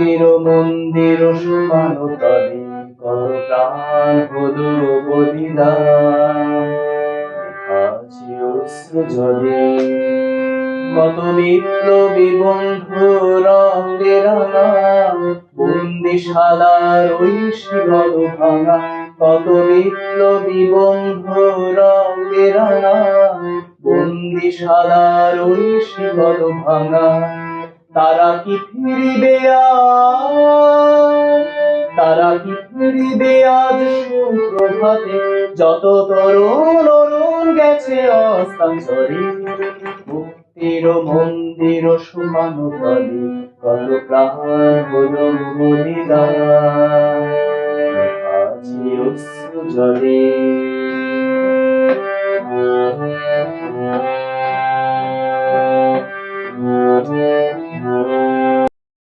মুক্তির মন্দির সমানো তলে কত প্রাণ হলো বলিদান, আছে অশ্রু জলে কত বিপ্লবী বন্ধু রঙে রাঙা, বন্দিশালার ওই শিকল ভাঙা, কত বিপ্লবী বন্ধু রঙে রাঙা, বন্দিশালার ওই শিকল ভাঙা। তারা কি ফিরিবে আজ, তারা কি ফিরিবে আজ সুপ্রভাতে, যত তরুণ অরুণ গেছে অস্তাঞ্চলে। মুক্তির মন্দির সমানো তলে কত প্রাণ হলো বলিদান, আছে অশ্রু জলে।